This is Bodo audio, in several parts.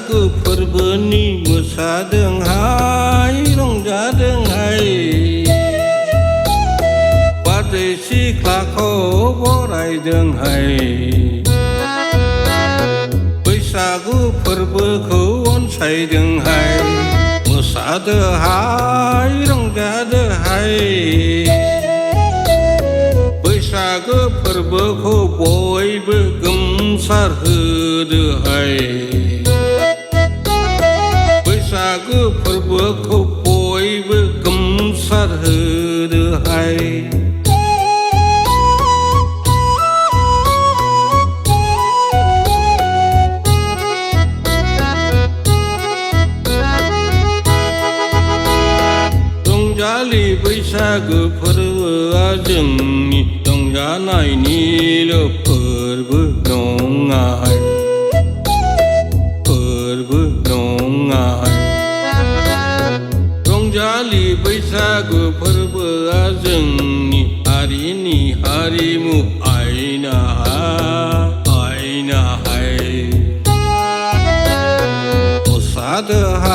बैसागु फोरबोनि मोसादोंहाय रंजादोंहाय बारदै सिख्लाखौ बरायदोंहाय बैसागु फोरबोखौ अनसायदोंहाय मोसादोहाय रंजादोहाय बैसागु फोरबोखौ बयबो गोमसार होदोहाय बैसागु फोरबोखौ बयबो गोमसार होदोहाय रंजालि बैसागु फोरबोआ जोंनि रंजानायनिल' फोरबो नङाहाय फोरबो नङाहाय रंजालि बैसागु फोरबोआ जोंनि हारिनि हारिमु आयनाहाय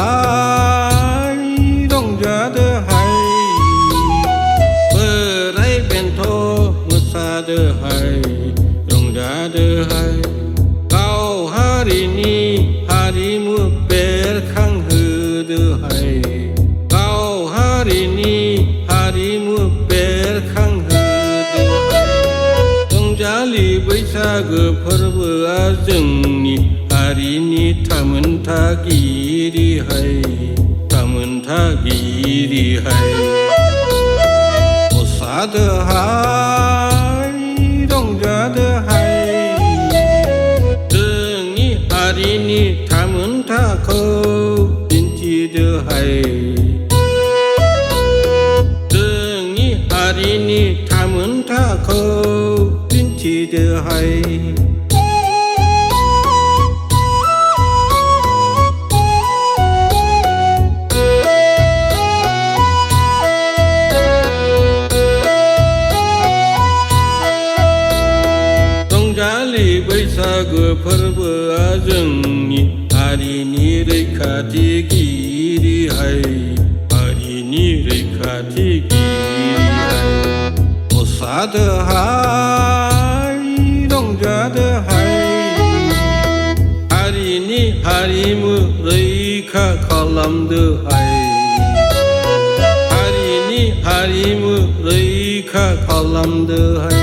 मोसादोहाय रंजादोहाय बोराय बेन्थ' मोसादोहाय रंजादोहाय गाव हारिनि हारिमु बेरखांहोदोहाय गाव हारिनि हारिमु बेरखांहोदोहाय रंजालि बैसागो फोरबोआ जोंनि हारिनि थामोनथागिरिहाय मोसादोहाय रंजादोहाय जोंनि हारिनि थामोनथाखौ दिन्थिदोहाय जोंनि हारिनि थामोनथाखौ दिन्थिदोहाय रंजालि बैसागु फोरबोआ जोंनि हारिनि रैखाथिगिरिहाय हारिनि रैखाथिगिरिहाय मोसादोहाय रंजादोहाय हारिनि हारिमु रैखा खालामदोहाय हारिनि हारिमु रैखा खालामदोहाय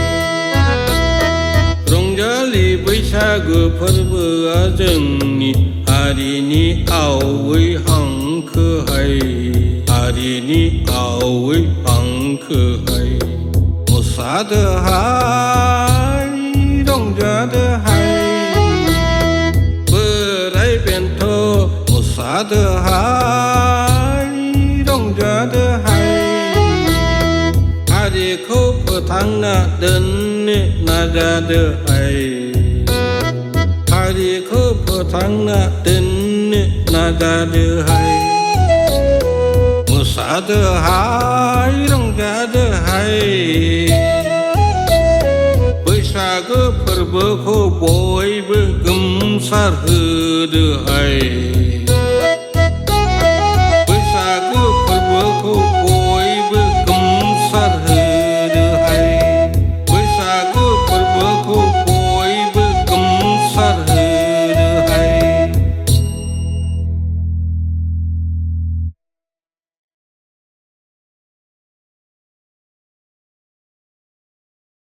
रंजालि बैसागु फोरबोआ जोंनि हारिनि आवै हांखोहाय हारिनि आवै हांखोहाय मोसादोहाय रंजादोहाय बोराय बेन्थ' मोसादोहाय रंजादोहाय हारिखौ फोथांना दोननो नाजादोहाय हारिखौ फोथांना दोननो नाजादोहाय मोसादोहाय रंजादोहाय बैसागु फोरबोखौ बयबो गोमसार होदोहाय।